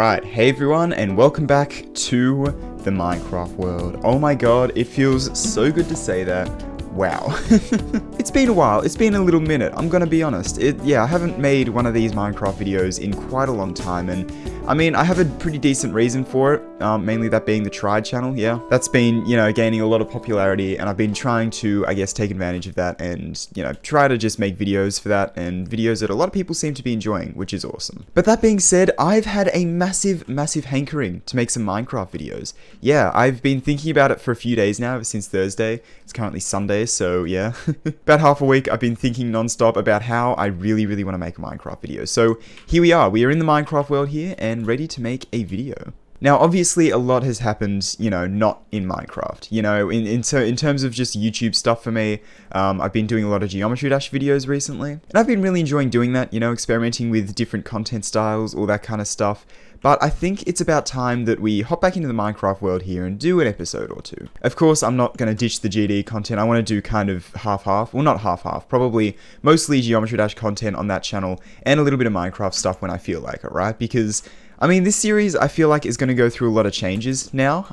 Alright, hey everyone, and welcome back to the Minecraft world. Oh my god, it feels so good to say that. Wow. It's been a while, it's been a little minute, I'm gonna be honest. I haven't made one of these Minecraft videos in quite a long time, and I mean, I have a pretty decent reason for it, mainly that being the Tride channel, yeah. That's been, gaining a lot of popularity, and I've been trying to, I guess, take advantage of that and, try to just make videos for that, and videos that a lot of people seem to be enjoying, which is awesome. But that being said, I've had a massive hankering to make some Minecraft videos. Yeah, I've been thinking about it for a few days now, ever since Thursday. It's currently Sunday, so yeah. About half a week, I've been thinking non-stop about how I really want to make a Minecraft video. So here we are in the Minecraft world here, and ready to make a video. Now, obviously, a lot has happened, not in Minecraft. In terms of just YouTube stuff for me, I've been doing a lot of Geometry Dash videos recently, and I've been really enjoying doing that, experimenting with different content styles, all that kind of stuff. But I think it's about time that we hop back into the Minecraft world here and do an episode or two. Of course, I'm not going to ditch the GD content. I want to do kind of half-half. Well, not half-half. Probably mostly Geometry Dash content on that channel and a little bit of Minecraft stuff when I feel like it, right? Because I mean, this series I feel like is going to go through a lot of changes now,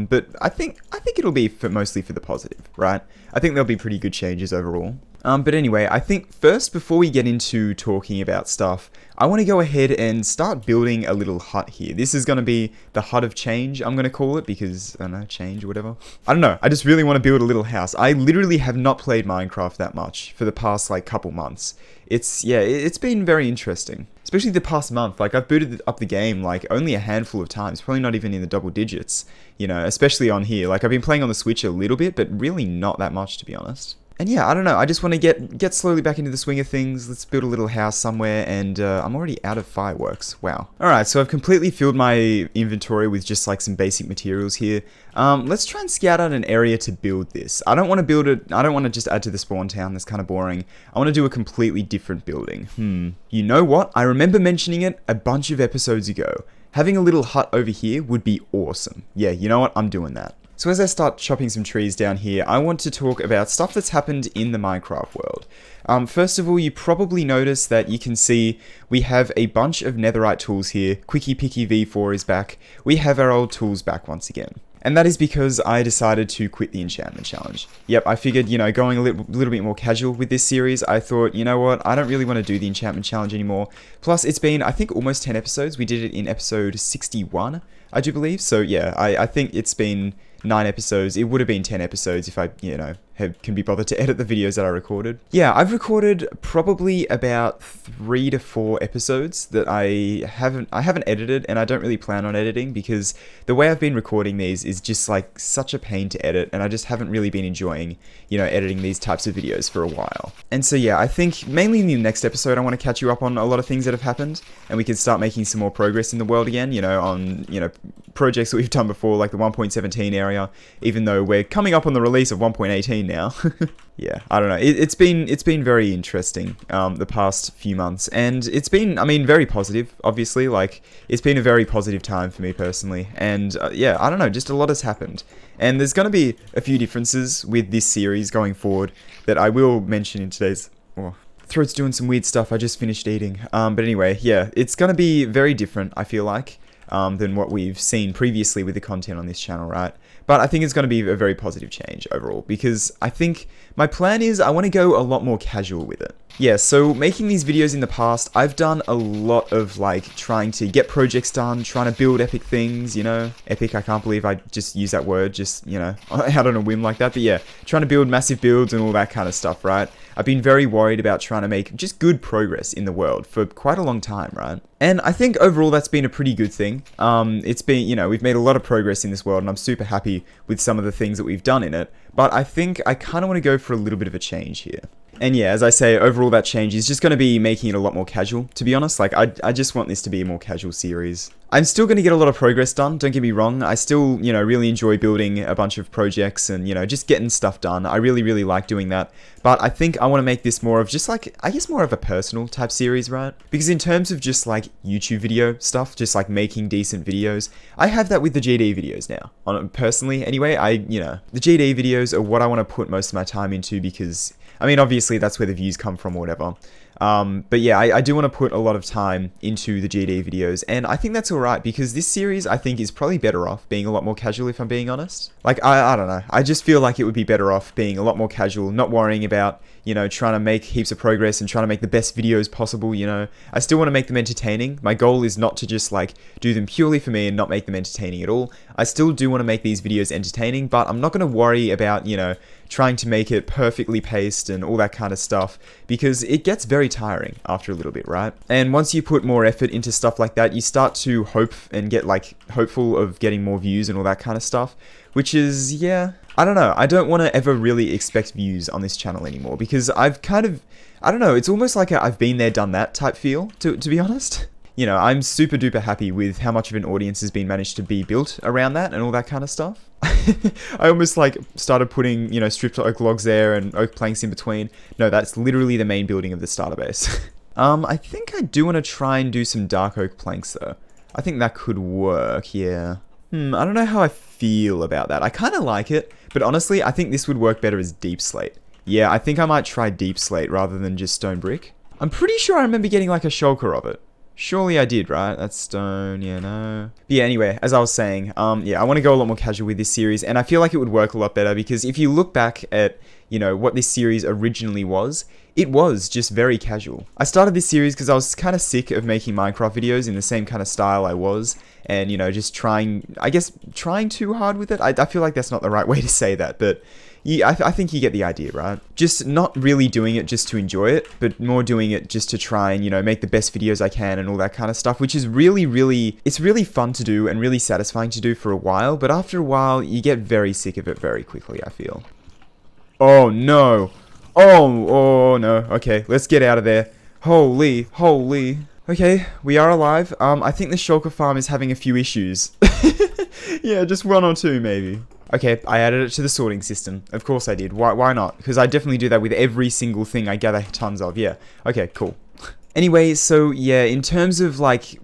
but I think it'll be mostly for the positive, right? I think there'll be pretty good changes overall. But anyway, I think first, before we get into talking about stuff, I want to go ahead and start building a little hut here. This is going to be the hut of change, I'm going to call it, because, I don't know, change or whatever. I don't know, I just really want to build a little house. I literally have not played Minecraft that much for the past, couple months. It's been very interesting. Especially the past month, I've booted up the game, only a handful of times, probably not even in the double digits, especially on here. I've been playing on the Switch a little bit, but really not that much, to be honest. And yeah, I don't know, I just want to get slowly back into the swing of things. Let's build a little house somewhere, and I'm already out of fireworks. Wow. Alright, so I've completely filled my inventory with just some basic materials here. Let's try and scout out an area to build this. I don't want to build it, I don't want to just add to the spawn town, that's kind of boring. I want to do a completely different building. You know what? I remember mentioning it a bunch of episodes ago. Having a little hut over here would be awesome. Yeah, you know what? I'm doing that. So as I start chopping some trees down here, I want to talk about stuff that's happened in the Minecraft world. First of all, you probably noticed that you can see we have a bunch of netherite tools here. Quickie Picky V4 is back. We have our old tools back once again. And that is because I decided to quit the enchantment challenge. Yep, I figured, going a little bit more casual with this series, I thought, you know what, I don't really want to do the enchantment challenge anymore. Plus, it's been, I think, almost 10 episodes. We did it in episode 61, I do believe. So yeah, I think it's been 9 episodes. It would have been 10 episodes if I, can be bothered to edit the videos that I recorded. Yeah, I've recorded probably about 3 to 4 episodes that I haven't edited, and I don't really plan on editing because the way I've been recording these is just such a pain to edit, and I just haven't really been enjoying, editing these types of videos for a while. And so yeah, I think mainly in the next episode I want to catch you up on a lot of things that have happened, and we can start making some more progress in the world again, on, projects that we've done before, like the 1.17 area, even though we're coming up on the release of 1.18 now. Yeah, I don't know. It's been very interesting the past few months, and it's been, I mean, very positive. Obviously, it's been a very positive time for me personally, and yeah, I don't know. Just a lot has happened, and there's going to be a few differences with this series going forward that I will mention in today's. Oh, throat's doing some weird stuff. I just finished eating. But anyway, yeah, it's going to be very different, I feel like, than what we've seen previously with the content on this channel, right? But I think it's going to be a very positive change overall, because I think my plan is I want to go a lot more casual with it. Yeah, so making these videos in the past, I've done a lot of trying to get projects done, trying to build epic things, Epic, I can't believe I just used that word, just, out on a whim like that. But yeah, trying to build massive builds and all that kind of stuff, right? I've been very worried about trying to make just good progress in the world for quite a long time, right? And I think overall that's been a pretty good thing. It's been, we've made a lot of progress in this world, and I'm super happy with some of the things that we've done in it. But I think I kind of want to go for a little bit of a change here. And yeah, as I say, overall that change is just going to be making it a lot more casual, to be honest. I just want this to be a more casual series. I'm still going to get a lot of progress done, don't get me wrong. I still, really enjoy building a bunch of projects and, just getting stuff done. I really like doing that. But I think I want to make this more of just I guess more of a personal type series, right? Because in terms of just YouTube video stuff, just making decent videos, I have that with the GD videos now. Personally, anyway, the GD videos are what I want to put most of my time into because, I mean, obviously that's where the views come from or whatever. But yeah, I do want to put a lot of time into the GD videos, and I think that's alright, because this series, I think, is probably better off being a lot more casual, if I'm being honest. Like, I don't know, I just feel like it would be better off being a lot more casual, not worrying about, trying to make heaps of progress and trying to make the best videos possible, I still want to make them entertaining. My goal is not to just, like, do them purely for me and not make them entertaining at all. I still do want to make these videos entertaining, but I'm not going to worry about, trying to make it perfectly paced and all that kind of stuff, because it gets very tiring after a little bit, right? And once you put more effort into stuff like that, you start to hope and get, like, hopeful of getting more views and all that kind of stuff, which is, yeah, I don't know. I don't want to ever really expect views on this channel anymore, because I've kind of, I don't know, it's almost like I've been there, done that type feel, to be honest. I'm super duper happy with how much of an audience has been managed to be built around that and all that kind of stuff. I almost like started putting, stripped oak logs there and oak planks in between. No, that's literally the main building of the starter base. I think I do want to try and do some dark oak planks though. I think that could work, yeah. I don't know how I feel about that. I kind of like it, but honestly, I think this would work better as deep slate. Yeah, I think I might try deep slate rather than just stone brick. I'm pretty sure I remember getting like a shulker of it. Surely I did, right? That's stone, yeah, no. But yeah, anyway, as I was saying, yeah, I want to go a lot more casual with this series, and I feel like it would work a lot better, because if you look back at, what this series originally was, it was just very casual. I started this series because I was kind of sick of making Minecraft videos in the same kind of style I was, and, just trying too hard with it. I feel like that's not the right way to say that, but yeah, I think you get the idea, right? Just not really doing it just to enjoy it, but more doing it just to try and, make the best videos I can and all that kind of stuff, which is it's really fun to do and really satisfying to do for a while, but after a while, you get very sick of it very quickly, I feel. Oh, no. Oh, no. Okay, let's get out of there. Holy. Okay, we are alive. I think the shulker farm is having a few issues. Yeah, just one or two, maybe. Okay, I added it to the sorting system. Of course I did. Why not? Because I definitely do that with every single thing I gather tons of. Yeah. Okay, cool. Anyway, so yeah, in terms of like,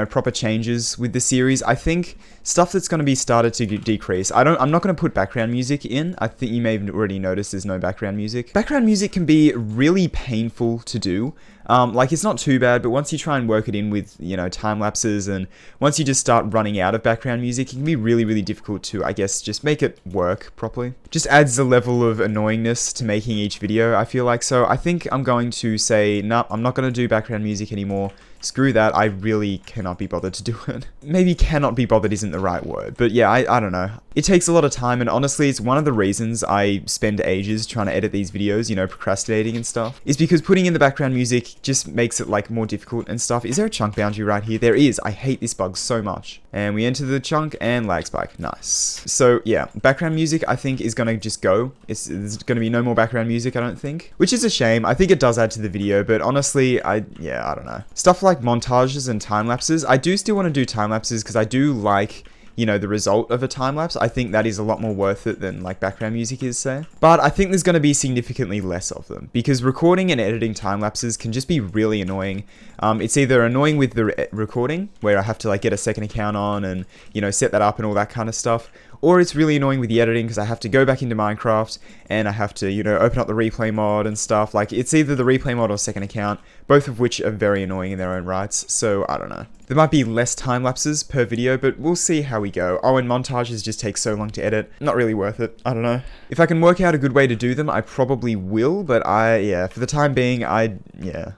proper changes with the series, I think stuff that's going to be started to decrease. I'm not going to put background music in. I think you may have already noticed there's no background music. Background music can be really painful to do. Like, it's not too bad, but once you try and work it in with, time lapses, and once you just start running out of background music, it can be really, really difficult to, I guess, just make it work properly. Just adds a level of annoyingness to making each video, I feel like. So I think I'm going to say, no, I'm not going to do background music anymore. Screw that, I really cannot be bothered to do it. Maybe cannot be bothered isn't the right word, but yeah, I don't know. It takes a lot of time, and honestly, it's one of the reasons I spend ages trying to edit these videos, procrastinating and stuff, is because putting in the background music just makes it, like, more difficult and stuff. Is there a chunk boundary right here? There is. I hate this bug so much. And we enter the chunk, and lag spike. Nice. So, yeah, background music, I think, is gonna just go. There's gonna be no more background music, I don't think. Which is a shame. I think it does add to the video, but honestly, I don't know. Stuff like montages and time lapses, I do still want to do time lapses because I do like, the result of a time lapse. I think that is a lot more worth it than like background music is, say. But I think there's going to be significantly less of them, because recording and editing time lapses can just be really annoying. It's either annoying with the recording, where I have to like get a second account on and, set that up and all that kind of stuff, or it's really annoying with the editing because I have to go back into Minecraft and I have to, open up the replay mod and stuff. Like, it's either the replay mod or second account, both of which are very annoying in their own rights. So, I don't know. There might be less time lapses per video, but we'll see how we go. Oh, and montages just take so long to edit. Not really worth it. I don't know. If I can work out a good way to do them, I probably will, but for the time being, yeah.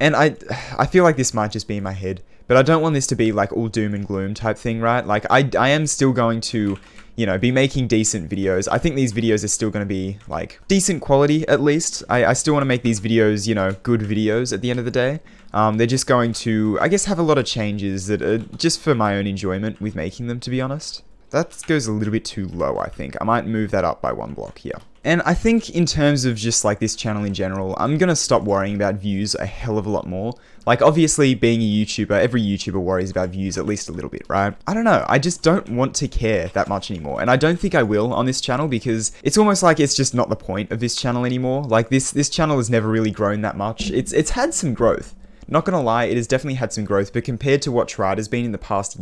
And I feel like this might just be in my head, but I don't want this to be like all doom and gloom type thing, right? Like, I am still going to, be making decent videos. I think these videos are still going to be, like, decent quality, at least. I still want to make these videos, good videos at the end of the day. They're just going to, I guess, have a lot of changes that are just for my own enjoyment with making them, to be honest. That goes a little bit too low, I think. I might move that up by one block here. And I think in terms of just like this channel in general, I'm going to stop worrying about views a hell of a lot more. Like, obviously, being a YouTuber, every YouTuber worries about views at least a little bit, right? I don't know. I just don't want to care that much anymore. And I don't think I will on this channel, because it's almost like it's just not the point of this channel anymore. Like, this channel has never really grown that much. It's had some growth. Not gonna lie, it has definitely had some growth, but compared to what Tride has been in the past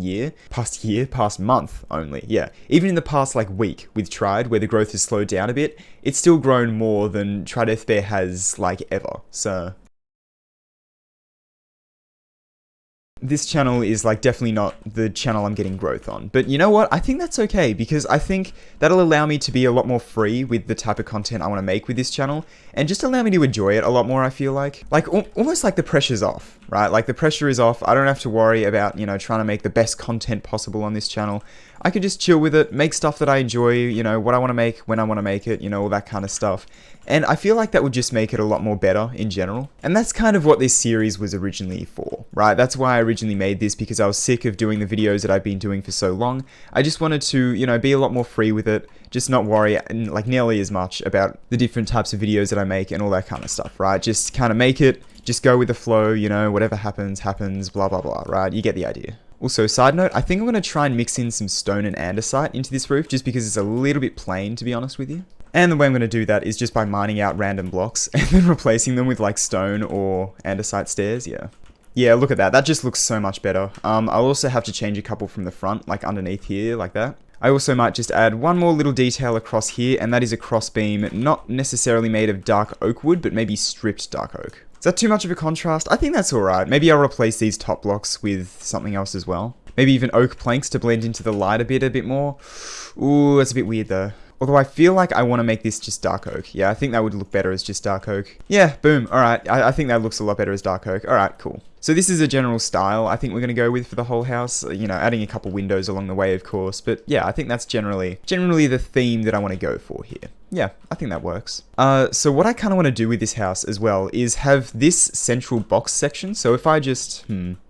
month only, yeah. Even in the past, like, week with Tride, where the growth has slowed down a bit, it's still grown more than Tride FBear has, like, ever, so... This channel is like definitely not the channel I'm getting growth on. But you know what? I think that's okay, because I think that'll allow me to be a lot more free with the type of content I want to make with this channel, and just allow me to enjoy it a lot more, I feel like. Like, almost like the pressure's off, right? Like, the pressure is off. I don't have to worry about, you know, trying to make the best content possible on this channel. I can just chill with it, make stuff that I enjoy, you know, what I want to make, when I want to make it, you know, all that kind of stuff. And I feel like that would just make it a lot more better in general. And that's kind of what this series was originally for, right? That's why I originally made this, because I was sick of doing the videos that I've been doing for so long. I just wanted to, you know, be a lot more free with it, just not worry like nearly as much about the different types of videos that I make and all that kind of stuff, right? Just kind of make it, just go with the flow, you know, whatever happens, happens, blah, blah, blah, right? You get the idea. Also, side note, I think I'm going to try and mix in some stone and andesite into this roof, just because it's a little bit plain, to be honest with you. And the way I'm going to do that is just by mining out random blocks and then replacing them with like stone or andesite stairs, yeah. Yeah, look at that. That just looks so much better. I'll also have to change a couple from the front, like underneath here, like that. I also might just add one more little detail across here, and that is a crossbeam, not necessarily made of dark oak wood, but maybe stripped dark oak. Is that too much of a contrast? I think that's alright. Maybe I'll replace these top blocks with something else as well. Maybe even oak planks to blend into the light a bit more. Ooh, that's a bit weird though. Although I feel like I want to make this just dark oak. Yeah, I think that would look better as just dark oak. Yeah, boom. Alright, I think that looks a lot better as dark oak. Alright, cool. So this is a general style I think we're going to go with for the whole house. You know, adding a couple windows along the way, of course. But yeah, I think that's generally the theme that I want to go for here. Yeah, I think that works. So what I kind of want to do with this house as well is have this central box section. So if I just,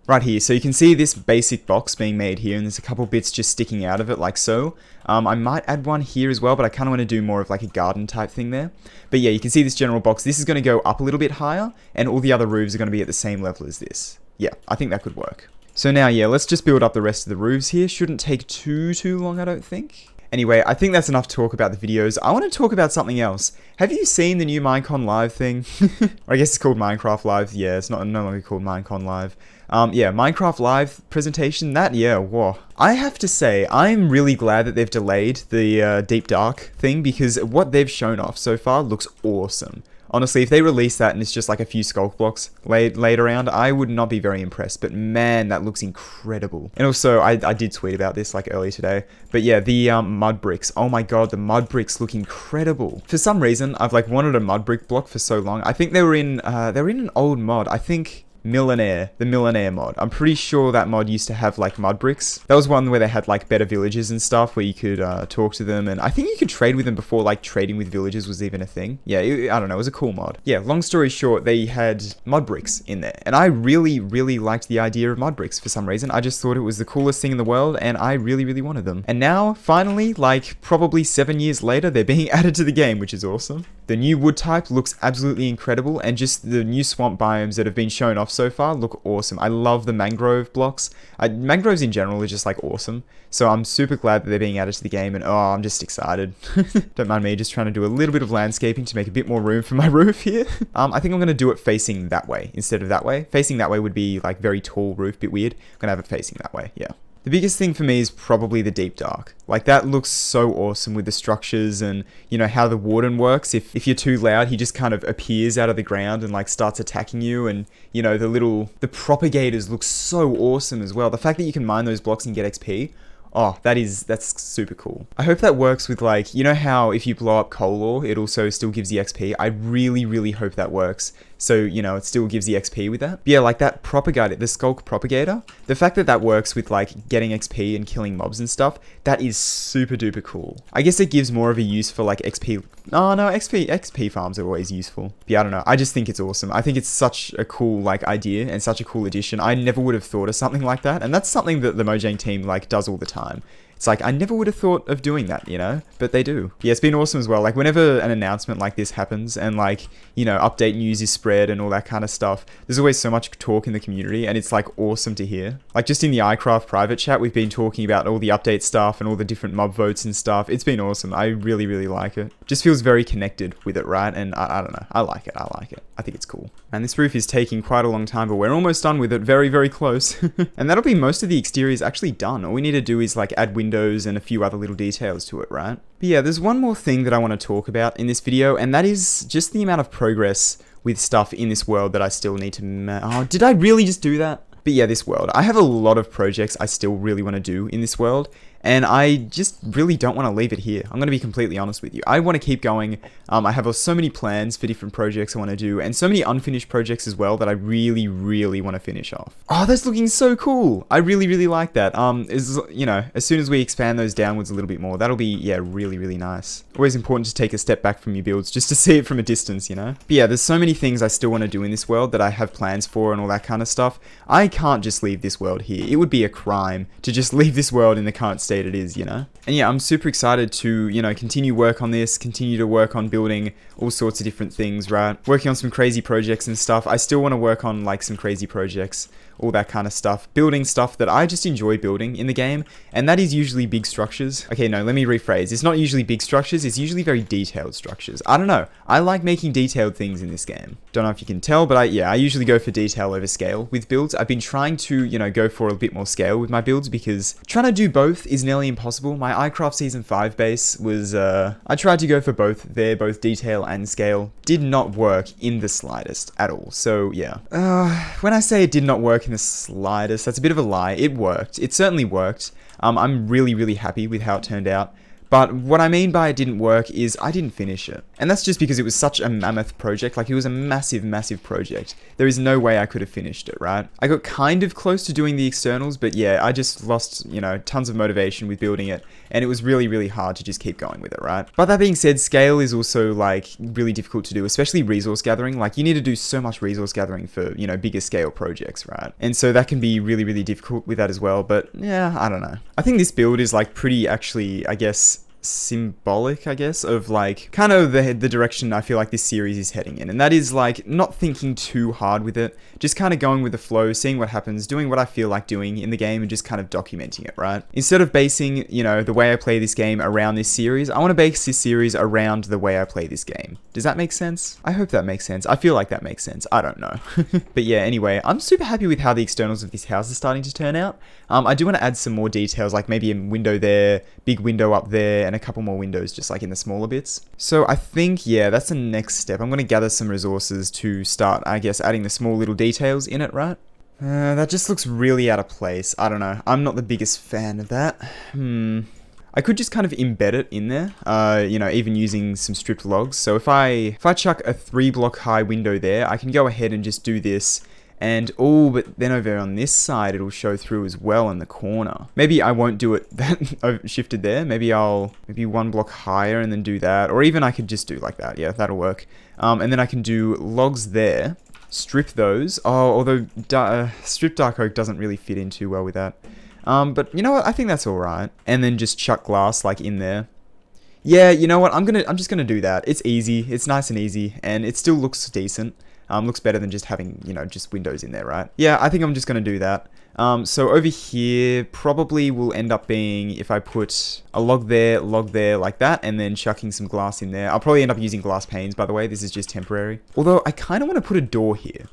right here, so you can see this basic box being made here, and there's a couple bits just sticking out of it like so. I might add one here as well, but I kind of want to do more of like a garden type thing there. But yeah, you can see this general box. This is going to go up a little bit higher, and all the other roofs are going to be at the same level as this. Yeah, I think that could work. So now, yeah, let's just build up the rest of the roofs here. Shouldn't take too long, I don't think. Anyway, I think that's enough talk about the videos. I want to talk about something else. Have you seen the new Minecon Live thing? Or I guess it's called Minecraft Live. Yeah, it's no longer called Minecon Live. Yeah, Minecraft Live presentation, that, yeah, whoa. I have to say, I'm really glad that they've delayed the Deep Dark thing, because what they've shown off so far looks awesome. Honestly, if they release that and it's just like a few sculk blocks laid around, I would not be very impressed. But man, that looks incredible. And also, I did tweet about this like earlier today. But yeah, the mud bricks. Oh my god, the mud bricks look incredible. For some reason, I've like wanted a mud brick block for so long. I think they were in an old mod. I think the Millionaire mod. I'm pretty sure that mod used to have like mud bricks. That was one where they had like better villages and stuff, where you could talk to them, and I think you could trade with them before like trading with villages was even a thing. Yeah, I don't know, it was a cool mod. Yeah, long story short, they had mud bricks in there, and I really liked the idea of mud bricks for some reason. I just thought it was the coolest thing in the world, and I really wanted them. And now, finally, like probably 7 years later, they're being added to the game, which is awesome. The new wood type looks absolutely incredible, and just the new swamp biomes that have been shown off so far look awesome. I love the mangrove blocks. Mangroves in general are just like awesome, so I'm super glad that they're being added to the game, and oh, I'm just excited. Don't mind me just trying to do a little bit of landscaping to make a bit more room for my roof here. I think I'm going to do it facing that way instead of that way. Facing that way would be like very tall roof, bit weird. I'm going to have it facing that way, yeah. The biggest thing for me is probably the Deep Dark. Like, that looks so awesome with the structures and, you know, how the warden works. If you're too loud, he just kind of appears out of the ground and, like, starts attacking you. And, you know, the propagators look so awesome as well. The fact that you can mine those blocks and get XP, oh, that's super cool. I hope that works with, like, you know how if you blow up coal ore, it also still gives you XP? I really hope that works. So, you know, it still gives you XP with that. But yeah, like that propagator, the skulk propagator, the fact that that works with like getting XP and killing mobs and stuff, that is super duper cool. I guess it gives more of a use for like XP. Oh no, XP farms are always useful. But yeah, I don't know. I just think it's awesome. I think it's such a cool like idea and such a cool addition. I never would have thought of something like that. And that's something that the Mojang team like does all the time. It's like, I never would have thought of doing that, you know? But they do. Yeah, it's been awesome as well. Like, whenever an announcement like this happens and, like, you know, update news is spread and all that kind of stuff, there's always so much talk in the community, and it's, like, awesome to hear. Like, just in the iCraft private chat, we've been talking about all the update stuff and all the different mob votes and stuff. It's been awesome. I really like it. Just feels very connected with it, right? And I don't know. I like it. I think it's cool. And this roof is taking quite a long time, but we're almost done with it. Very close. And that'll be most of the exteriors actually done. All we need to do is, like, add windows and a few other little details to it, right? But yeah, there's one more thing that I want to talk about in this video, and that is just the amount of progress with stuff in this world that I still need to oh, did I really just do that? But yeah, this world. I have a lot of projects I still really want to do in this world, and I just really don't want to leave it here. I'm going to be completely honest with you. I want to keep going. I have so many plans for different projects I want to do, and so many unfinished projects as well that I really, really want to finish off. Oh, that's looking so cool. I really, really like that. As soon as we expand those downwards a little bit more, that'll be, yeah, really, really nice. Always important to take a step back from your builds just to see it from a distance, you know? But yeah, there's so many things I still want to do in this world that I have plans for and all that kind of stuff. I can't just leave this world here. It would be a crime to just leave this world in the current state it is, you know? And yeah, I'm super excited to, continue work on this, continue to work on building all sorts of different things, right? Working on some crazy projects and stuff. I still want to work on like some crazy projects, all that kind of stuff. Building stuff that I just enjoy building in the game, and that is usually big structures. Okay, no, let me rephrase. It's not usually big structures, it's usually very detailed structures. I don't know. I like making detailed things in this game. Don't know if you can tell, but I usually go for detail over scale with builds. I've been trying to, go for a bit more scale with my builds because trying to do both is nearly impossible. My iCraft Season 5 base was, I tried to go for both there, both detail and scale. Did not work in the slightest at all. So yeah. When I say it did not work in the slightest, that's a bit of a lie. It worked. It certainly worked. I'm really, really happy with how it turned out. But what I mean by it didn't work is I didn't finish it. And that's just because it was such a mammoth project. Like, it was a massive, massive project. There is no way I could have finished it, right? I got kind of close to doing the externals, but yeah, I just lost, tons of motivation with building it. And it was really, really hard to just keep going with it, right? But that being said, scale is also, like, really difficult to do, especially resource gathering. Like, you need to do so much resource gathering for, bigger scale projects, right? And so that can be really, really difficult with that as well. But yeah, I don't know. I think this build is, like, pretty actually, I guess, symbolic, I guess, of like kind of the direction I feel like this series is heading in, and that is like not thinking too hard with it, just kind of going with the flow, seeing what happens, doing what I feel like doing in the game, and just kind of documenting it, right? Instead of basing, the way I play this game around this series, I want to base this series around the way I play this game. Does that make sense? I hope that makes sense. I feel like that makes sense. I don't know. But yeah, anyway, I'm super happy with how the externals of this house is starting to turn out. I do want to add some more details, like maybe a window there, big window up there, and a couple more windows just like in the smaller bits. So I think, yeah, that's the next step. I'm going to gather some resources to start, I guess, adding the small little details in it, right? That just looks really out of place. I don't know. I'm not the biggest fan of that. I could just kind of embed it in there, even using some stripped logs. So if I chuck a 3-block high window there, I can go ahead and just do this. And, but then over on this side, it'll show through as well in the corner. Maybe I won't do it that shifted there. Maybe 1 block higher and then do that. Or even I could just do like that. Yeah, that'll work. And then I can do logs there, strip those. Although stripped dark oak doesn't really fit in too well with that. But you know what? I think that's all right. And then just chuck glass like in there. Yeah, you know what? I'm just gonna do that. It's easy. It's nice and easy, and it still looks decent. Looks better than just having, just windows in there, right? Yeah, I think I'm just going to do that. So over here probably will end up being, if I put a log there like that, and then chucking some glass in there. I'll probably end up using glass panes, by the way. This is just temporary. Although I kind of want to put a door here.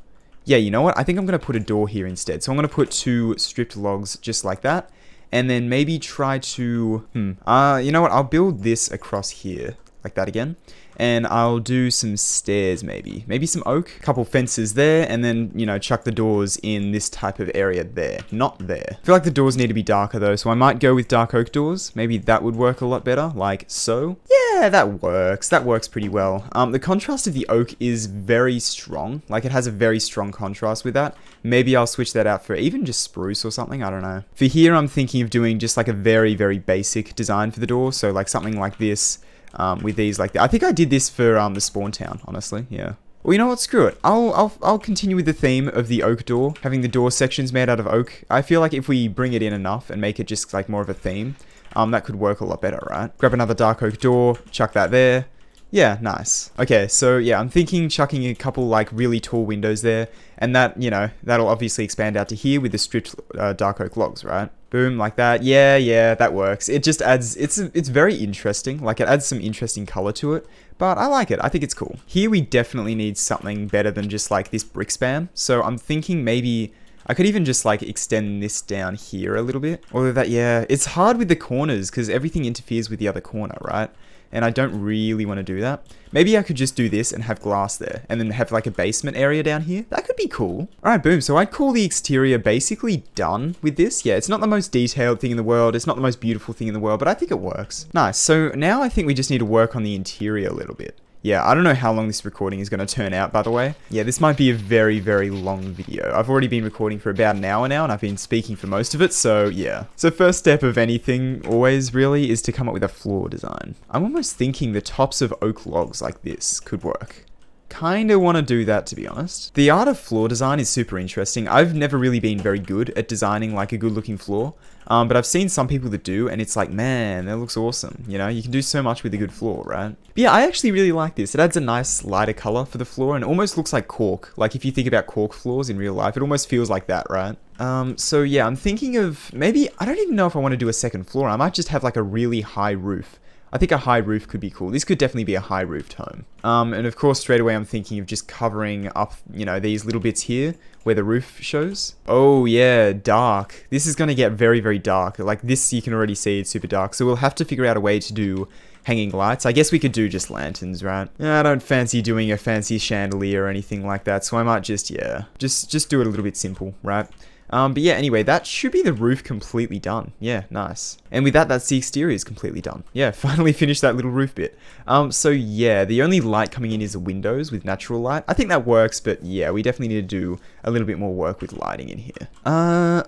Yeah, you know what? I think I'm going to put a door here instead. So I'm going to put 2 stripped logs just like that. And then maybe try to, you know what? I'll build this across here like that again. And I'll do some stairs maybe some oak, couple fences there, and then, chuck the doors in this type of area there, not there. I feel like the doors need to be darker though, so I might go with dark oak doors. Maybe that would work a lot better, like so. Yeah, that works pretty well. The contrast of the oak is very strong, like it has a very strong contrast with that. Maybe I'll switch that out for even just spruce or something, I don't know. For here, I'm thinking of doing just like a very, very basic design for the door, so like something like this. With these like that. I think I did this for the spawn town, honestly. Yeah. Well, you know what? Screw it. I'll continue with the theme of the oak door, having the door sections made out of oak. I feel like if we bring it in enough and make it just like more of a theme, that could work a lot better, right? Grab another dark oak door, chuck that there. Yeah, nice. Okay, so yeah, I'm thinking chucking a couple like really tall windows there, and that, that'll obviously expand out to here with the stripped dark oak logs, right? Boom, like that. Yeah, that works. It just adds, it's very interesting. Like, it adds some interesting color to it, but I like it. I think it's cool. Here we definitely need something better than just like this brick spam. So I'm thinking maybe I could even just like extend this down here a little bit. Although that, yeah, it's hard with the corners because everything interferes with the other corner, right? and I don't really want to do that. Maybe I could just do this and have glass there, and then have like a basement area down here. That could be cool. Alright, boom. So I'd call the exterior basically done with this. Yeah, it's not the most detailed thing in the world. It's not the most beautiful thing in the world, but I think it works. Nice. So now I think we just need to work on the interior a little bit. Yeah, I don't know how long this recording is going to turn out, by the way. Yeah, this might be a very, very long video. I've already been recording for about an hour now, and I've been speaking for most of it, so yeah. So first step of anything, always really, is to come up with a floor design. I'm almost thinking the tops of oak logs like this could work. Kinda want to do that, to be honest. The art of floor design is super interesting. I've never really been very good at designing like a good looking floor, but I've seen some people that do, and it's like, man, that looks awesome. You know, you can do so much with a good floor, right? But yeah, I actually really like this. It adds a nice lighter color for the floor, and it almost looks like cork. Like if you think about cork floors in real life, it almost feels like that, right? So yeah, I'm thinking of maybe, I don't even know if I want to do a second floor. I might just have like a really high roof. I think a high roof could be cool. This could definitely be a high roofed home. And of course, straight away, I'm thinking of just covering up, you know, these little bits here where the roof shows. Oh yeah, dark. This is going to get very, very dark. Like this, you can already see it's super dark. So we'll have to figure out a way to do hanging lights. I guess we could do just lanterns, right? Yeah, I don't fancy doing a fancy chandelier or anything like that. So I might just, yeah, just do it a little bit simple, right? But yeah, anyway, that should be the roof completely done. Yeah, nice. And with that, that's the exterior is completely done. Yeah, finally finished that little roof bit. So yeah, the only light coming in is the windows with natural light. I think that works, but yeah, we definitely need to do a little bit more work with lighting in here.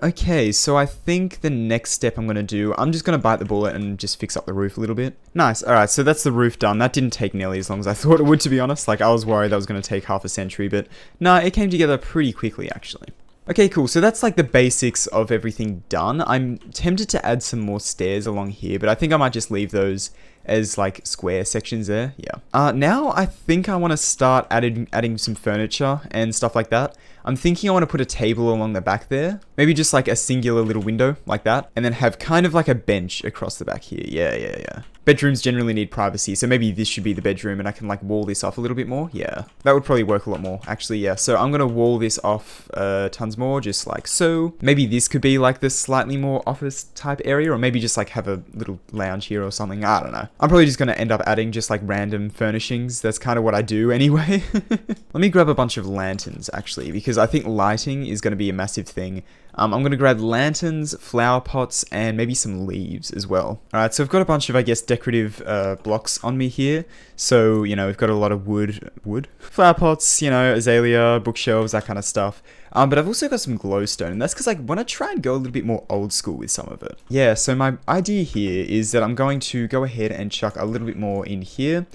Okay, so I think the next step I'm going to do, I'm just going to bite the bullet and just fix up the roof a little bit. Nice. All right, so that's the roof done. That didn't take nearly as long as I thought it would, to be honest. Like, I was worried that was going to take half a century, but no, it came together pretty quickly, actually. Okay, cool. So that's like the basics of everything done. I'm tempted to add some more stairs along here, but I think I might just leave those as like square sections there. Yeah. Now I think I want to start adding some furniture and stuff like that. I'm thinking I want to put a table along the back there. Maybe just like a singular little window like that. And then have kind of like a bench across the back here. Yeah. Bedrooms generally need privacy, so maybe this should be the bedroom and I can like wall this off a little bit more. Yeah, that would probably work a lot more, actually, yeah. So I'm gonna wall this off tons more, just like so. Maybe this could be like this slightly more office type area, or maybe just like have a little lounge here or something, I don't know. I'm probably just gonna end up adding just like random furnishings. That's kind of what I do anyway. Let me grab a bunch of lanterns, actually, because I think lighting is gonna be a massive thing. I'm going to grab lanterns, flower pots, and maybe some leaves as well. Alright, so I've got a bunch of, I guess, decorative blocks on me here. So, you know, we've got a lot of wood, flower pots, you know, azalea, bookshelves, that kind of stuff. But I've also got some glowstone, and that's because I want to try and go a little bit more old school with some of it. Yeah, so my idea here is that I'm going to go ahead and chuck a little bit more in here.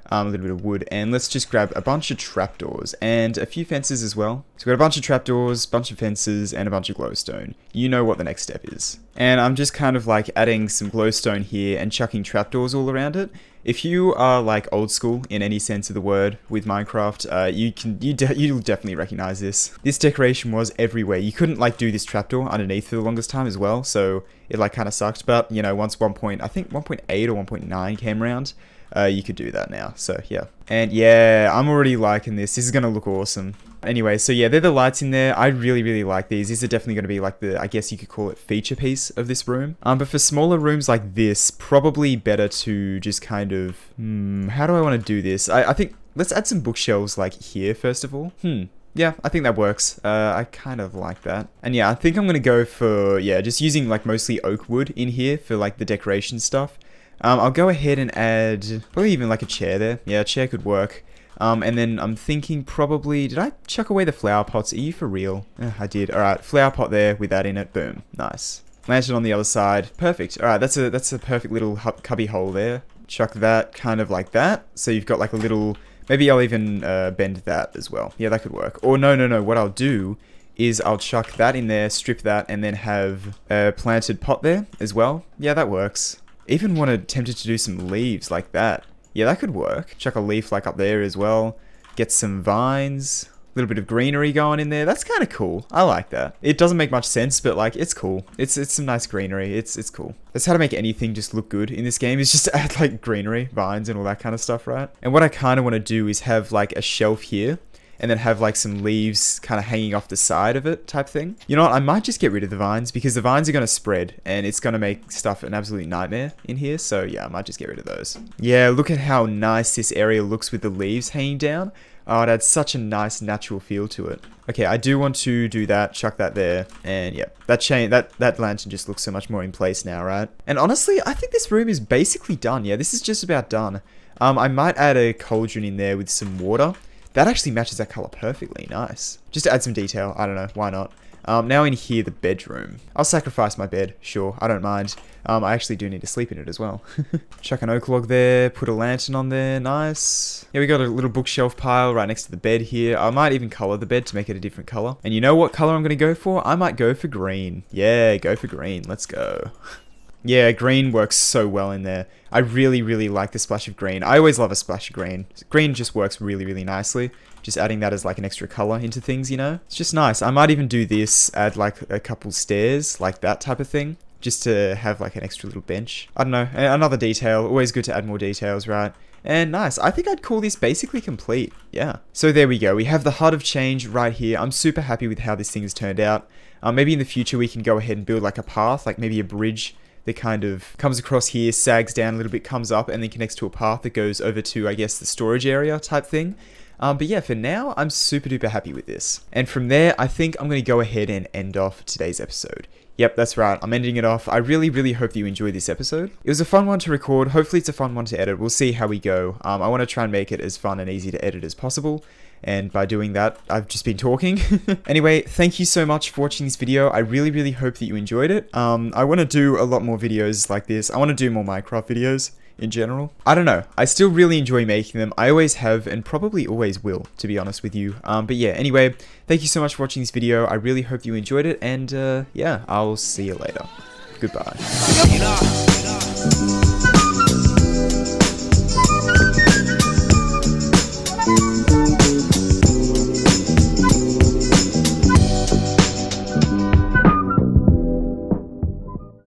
A little bit of wood, and let's just grab a bunch of trapdoors and a few fences as well. So we've got a bunch of trapdoors, bunch of fences, and a bunch of glowstone. You know what the next step is. And I'm just kind of like adding some glowstone here and chucking trapdoors all around it. If you are like old school in any sense of the word with Minecraft, you'll definitely recognize this. This decoration was everywhere. You couldn't like do this trapdoor underneath for the longest time as well, so it like kind of sucked. But you know, once I think 1.8 or 1.9 came around, you could do that now, so yeah. And yeah, I'm already liking this. This is gonna look awesome. Anyway, so yeah, they're the lights in there. I really like these. These are definitely gonna be like the, I guess you could call it, feature piece of this room. But for smaller rooms like this, probably better to just kind of, how do I want to do this? I think, let's add some bookshelves like here, first of all. Yeah, I think that works. I kind of like that. And yeah, I think I'm gonna go for, yeah, just using like mostly oak wood in here for like the decoration stuff. I'll go ahead and add probably even like a chair there. Yeah, a chair could work. And then I'm thinking probably, did I chuck away the flower pots? Are you for real? I did. Alright, flower pot there with that in it. Boom. Nice. Lantern on the other side. Perfect. Alright, that's a perfect little cubby hole there. Chuck that kind of like that. So you've got like a little, maybe I'll even bend that as well. Yeah, that could work. Or no, what I'll do is I'll chuck that in there, strip that, and then have a planted pot there as well. Yeah, that works. Even tempted to do some leaves like that. Yeah, that could work. Chuck a leaf like up there as well. Get some vines. A little bit of greenery going in there. That's kind of cool. I like that. It doesn't make much sense, but like, it's cool. It's some nice greenery. It's cool. That's how to make anything just look good in this game, is just to add like greenery, vines, and all that kind of stuff, right? And what I kind of want to do is have like a shelf here. and then have like some leaves kind of hanging off the side of it type thing. You know what, I might just get rid of the vines because the vines are going to spread and it's going to make stuff an absolute nightmare in here. So yeah, I might just get rid of those. Yeah, look at how nice this area looks with the leaves hanging down. Oh, it adds such a nice natural feel to it. Okay, I do want to do that, chuck that there, and yeah, that lantern just looks so much more in place now, right? And honestly, I think this room is basically done. Yeah, this is just about done. I might add a cauldron in there with some water. That actually matches that color perfectly. Nice. Just to add some detail. I don't know, why not? Now in here, the bedroom. I'll sacrifice my bed, sure, I don't mind. I actually do need to sleep in it as well. Chuck an oak log there, put a lantern on there, nice. Yeah, we got a little bookshelf pile right next to the bed here. I might even color the bed to make it a different color. And you know what color I'm gonna go for? I might go for green. Yeah, go for green, let's go. Yeah, green works so well in there. I really, really like the splash of green. I always love a splash of green. Green just works really, really nicely. Just adding that as like an extra color into things, you know? It's just nice. I might even do this, add like a couple stairs, like that type of thing. Just to have like an extra little bench. I don't know, another detail. Always good to add more details, right? And nice. I think I'd call this basically complete. Yeah. So there we go. We have the Heart of Change right here. I'm super happy with how this thing has turned out. Maybe in the future we can go ahead and build like a path, like maybe a bridge that kind of comes across here, sags down a little bit, comes up, and then connects to a path that goes over to, I guess, the storage area type thing. But yeah, for now, I'm super duper happy with this. And from there, I think I'm going to go ahead and end off today's episode. Yep, that's right. I'm ending it off. I really, really hope that you enjoyed this episode. It was a fun one to record. Hopefully it's a fun one to edit. We'll see how we go. I want to try and make it as fun and easy to edit as possible. And by doing that, I've just been talking. Anyway, thank you so much for watching this video. I really, really hope that you enjoyed it. I want to do a lot more videos like this. I want to do more Minecraft videos in general. I don't know. I still really enjoy making them. I always have and probably always will, to be honest with you. But yeah, anyway, thank you so much for watching this video. I really hope you enjoyed it. And yeah, I'll see you later. Goodbye.